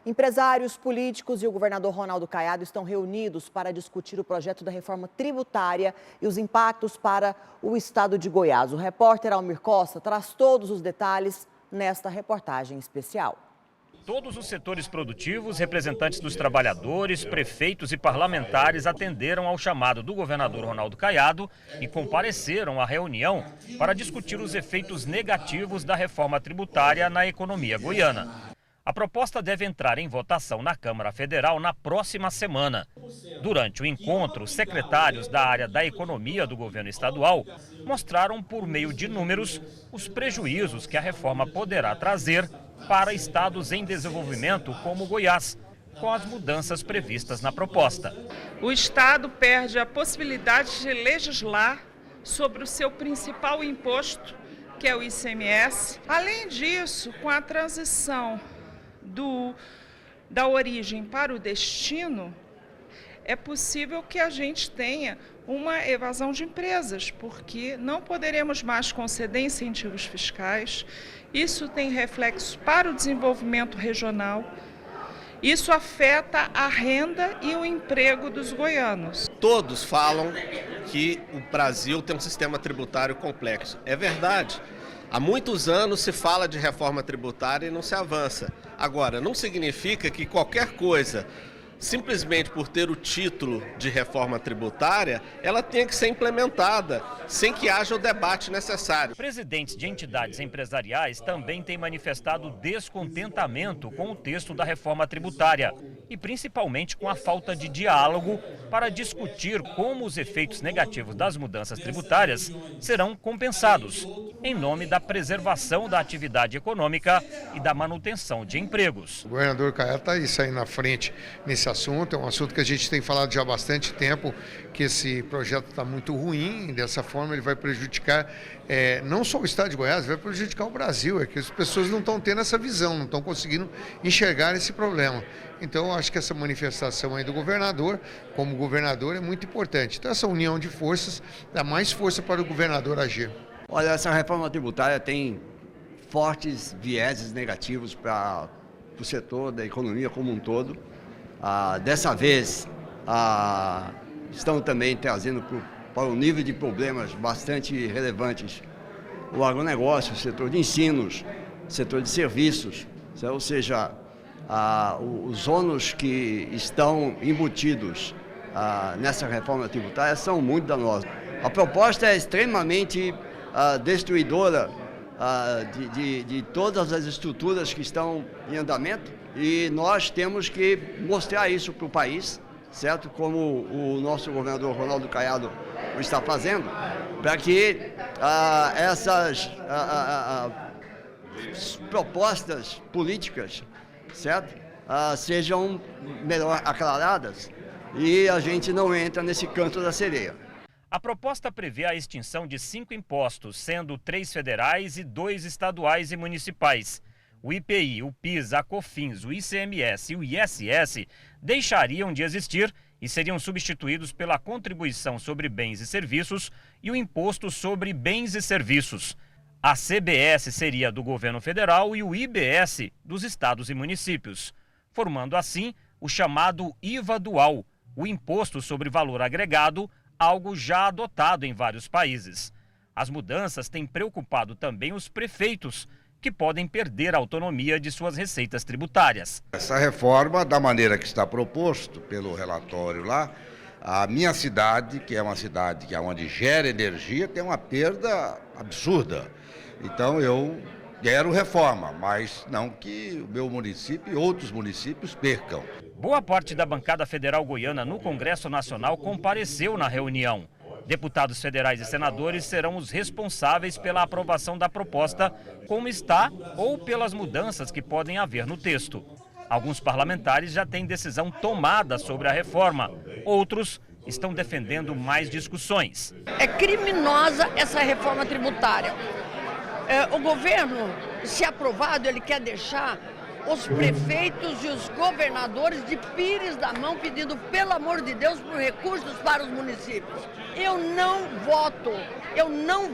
Empresários, políticos e o governador Ronaldo Caiado estão reunidos para discutir o projeto da reforma tributária e os impactos para o estado de Goiás. O repórter Almir Costa traz todos os detalhes nesta reportagem especial. Todos os setores produtivos, representantes dos trabalhadores, prefeitos e parlamentares atenderam ao chamado do governador Ronaldo Caiado e compareceram à reunião para discutir os efeitos negativos da reforma tributária na economia goiana. A proposta deve entrar em votação na Câmara Federal na próxima semana. Durante o encontro, secretários da área da economia do governo estadual mostraram por meio de números os prejuízos que a reforma poderá trazer para estados em desenvolvimento como Goiás, com as mudanças previstas na proposta. O estado perde a possibilidade de legislar sobre o seu principal imposto, que é o ICMS. Além disso, com a transição da origem para o destino, é possível que a gente tenha uma evasão de empresas, porque não poderemos mais conceder incentivos fiscais. Isso tem reflexos para o desenvolvimento regional. Isso afeta a renda e o emprego dos goianos. Todos falam que o Brasil tem um sistema tributário complexo. É verdade. Há muitos anos se fala de reforma tributária e não se avança. Agora, não significa que qualquer coisa, simplesmente por ter o título de reforma tributária, ela tenha que ser implementada, sem que haja o debate necessário. Presidentes de entidades empresariais também têm manifestado descontentamento com o texto da reforma tributária e principalmente com a falta de diálogo para discutir como os efeitos negativos das mudanças tributárias serão compensados, em nome da preservação da atividade econômica e da manutenção de empregos. O governador Caiado está aí saindo na frente nesse assunto, é um assunto que a gente tem falado já há bastante tempo, que esse projeto está muito ruim, dessa forma ele vai prejudicar não só o estado de Goiás, vai prejudicar o Brasil, é que as pessoas não estão tendo essa visão, não estão conseguindo enxergar esse problema. Então eu acho que essa manifestação aí do governador, como governador, é muito importante. Então essa união de forças dá mais força para o governador agir. Olha, essa reforma tributária tem fortes vieses negativos para o setor da economia como um todo. Dessa vez, estão também trazendo para um nível de problemas bastante relevantes o agronegócio, o setor de ensinos, o setor de serviços, ou seja, os ônus que estão embutidos nessa reforma tributária são muito danosos. A proposta é extremamente destruidora de todas as estruturas que estão em andamento e nós temos que mostrar isso para o país, certo? Como o nosso governador Ronaldo Caiado o está fazendo, para que essas propostas políticas, certo? Sejam melhor aclaradas e a gente não entra nesse canto da sereia. A proposta prevê a extinção de 5 impostos, sendo 3 federais e 2 estaduais e municipais. O IPI, o PIS, a COFINS, o ICMS e o ISS deixariam de existir e seriam substituídos pela contribuição sobre bens e serviços e o imposto sobre bens e serviços. A CBS seria do governo federal e o IBS dos estados e municípios, formando assim o chamado IVA dual, o imposto sobre valor agregado, algo já adotado em vários países. As mudanças têm preocupado também os prefeitos, que podem perder a autonomia de suas receitas tributárias. Essa reforma, da maneira que está proposto pelo relatório lá, a minha cidade, que é uma cidade que é onde gera energia, tem uma perda absurda. Então eu quero reforma, mas não que o meu município e outros municípios percam. Boa parte da bancada federal goiana no Congresso Nacional compareceu na reunião. Deputados federais e senadores serão os responsáveis pela aprovação da proposta, como está, ou pelas mudanças que podem haver no texto. Alguns parlamentares já têm decisão tomada sobre a reforma, outros estão defendendo mais discussões. É criminosa essa reforma tributária. O governo, se aprovado, ele quer deixar os prefeitos e os governadores de pires da mão pedindo, pelo amor de Deus, por recursos para os municípios. Eu não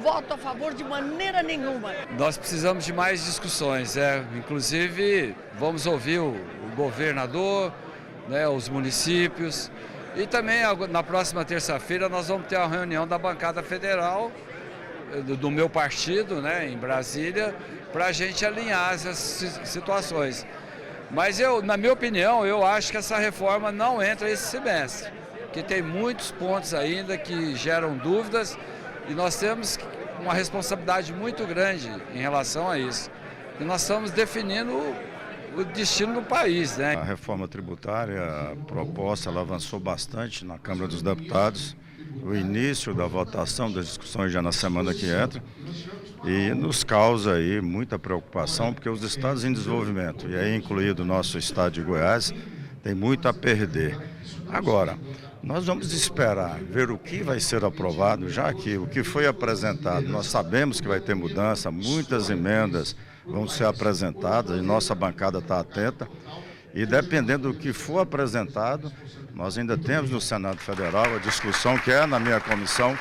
voto a favor de maneira nenhuma. Nós precisamos de mais discussões, inclusive vamos ouvir o governador, né, os municípios. E também na próxima terça-feira nós vamos ter a reunião da bancada federal do meu partido, né, em Brasília, para a gente alinhar essas situações. Mas na minha opinião, eu acho que essa reforma não entra esse semestre, que tem muitos pontos ainda que geram dúvidas e nós temos uma responsabilidade muito grande em relação a isso. E nós estamos definindo o destino do país, né? A reforma tributária, a proposta, ela avançou bastante na Câmara dos Deputados. O início da votação das discussões já na semana que entra e nos causa aí muita preocupação porque os estados em desenvolvimento, e aí incluído o nosso estado de Goiás, tem muito a perder. Agora, nós vamos esperar ver o que vai ser aprovado, já que o que foi apresentado, nós sabemos que vai ter mudança, muitas emendas vão ser apresentadas e nossa bancada está atenta. E dependendo do que for apresentado, nós ainda temos no Senado Federal a discussão que é na minha comissão.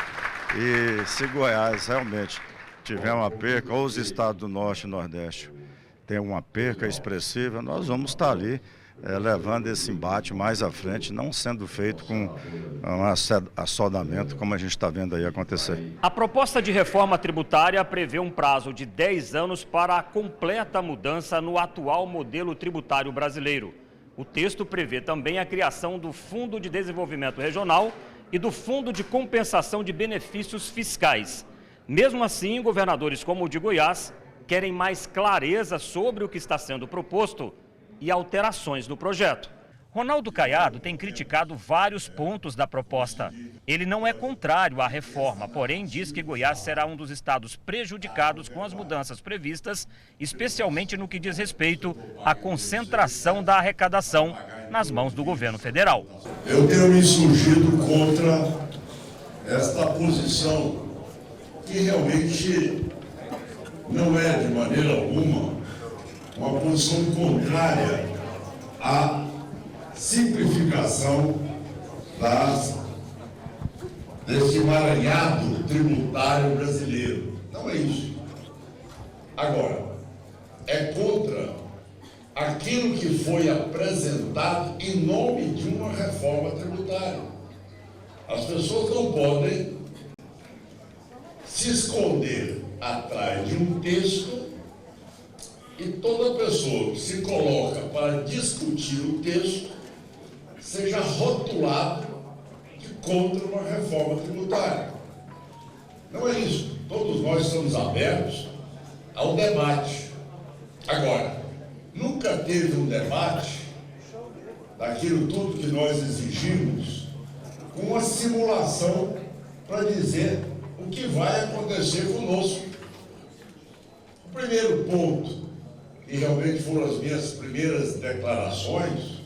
E se Goiás realmente tiver uma perca, ou os estados do Norte e Nordeste têm uma perca expressiva, nós vamos estar ali levando esse embate mais à frente, não sendo feito com um assodamento como a gente está vendo aí acontecer. A proposta de reforma tributária prevê um prazo de 10 anos para a completa mudança no atual modelo tributário brasileiro. O texto prevê também a criação do Fundo de Desenvolvimento Regional e do Fundo de Compensação de Benefícios Fiscais. Mesmo assim, governadores como o de Goiás querem mais clareza sobre o que está sendo proposto e alterações no projeto. Ronaldo Caiado tem criticado vários pontos da proposta. Ele não é contrário à reforma, porém diz que Goiás será um dos estados prejudicados com as mudanças previstas, especialmente no que diz respeito à concentração da arrecadação nas mãos do governo federal. Eu tenho me insurgido contra esta posição que realmente não é de maneira alguma uma posição contrária à simplificação desse emaranhado tributário brasileiro. Não é isso. Agora, é contra aquilo que foi apresentado em nome de uma reforma tributária. As pessoas não podem se esconder atrás de um texto e toda pessoa que se coloca para discutir o texto seja rotulado de contra uma reforma tributária. Não é isso. Todos nós estamos abertos ao debate. Agora, nunca teve um debate daquilo tudo que nós exigimos com uma simulação para dizer o que vai acontecer conosco. O primeiro ponto, e realmente foram as minhas primeiras declarações,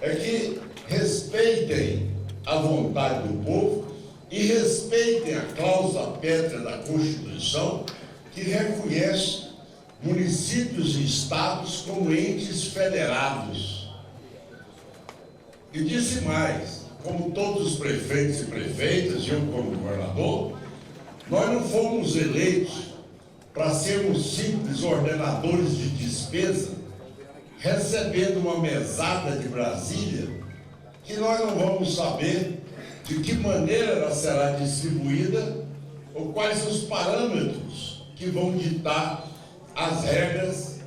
é que respeitem a vontade do povo e respeitem a cláusula pétrea da Constituição que reconhece municípios e estados como entes federados. E disse mais, como todos os prefeitos e prefeitas, e eu como governador, nós não fomos eleitos para sermos simples ordenadores de despesa, recebendo uma mesada de Brasília, que nós não vamos saber de que maneira ela será distribuída ou quais são os parâmetros que vão ditar as regras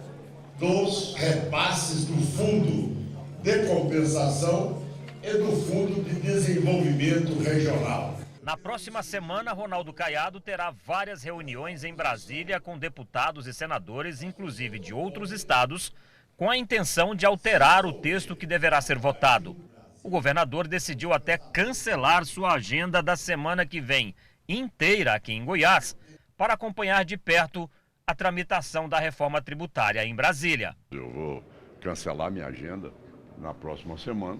dos repasses do Fundo de Compensação e do Fundo de Desenvolvimento Regional. Na próxima semana, Ronaldo Caiado terá várias reuniões em Brasília com deputados e senadores, inclusive de outros estados, com a intenção de alterar o texto que deverá ser votado. O governador decidiu até cancelar sua agenda da semana que vem, inteira aqui em Goiás, para acompanhar de perto a tramitação da reforma tributária em Brasília. Eu vou cancelar minha agenda na próxima semana,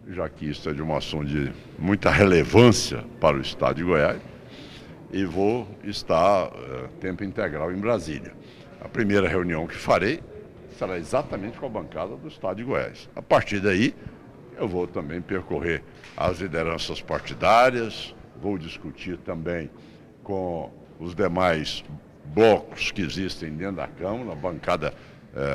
já que isso é de uma ação de muita relevância para o estado de Goiás, e vou estar tempo integral em Brasília. A primeira reunião que farei será exatamente com a bancada do estado de Goiás. A partir daí, eu vou também percorrer as lideranças partidárias, vou discutir também com os demais blocos que existem dentro da Câmara, a bancada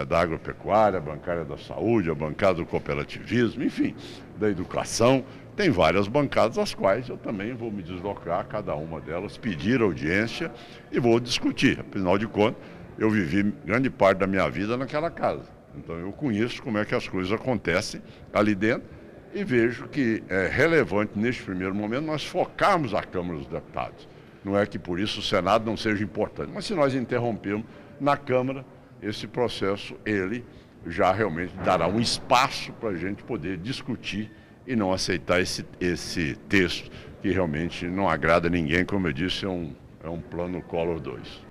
da agropecuária, a bancada da saúde, a bancada do cooperativismo, enfim, da educação. Tem várias bancadas, as quais eu também vou me deslocar, cada uma delas, pedir audiência e vou discutir. Afinal de contas, eu vivi grande parte da minha vida naquela casa. Então eu conheço como é que as coisas acontecem ali dentro e vejo que é relevante, neste primeiro momento, nós focarmos a Câmara dos Deputados. Não é que por isso o Senado não seja importante, mas se nós interrompermos na Câmara, esse processo, ele já realmente dará um espaço para a gente poder discutir e não aceitar esse texto que realmente não agrada ninguém, como eu disse, é um plano Collor 2.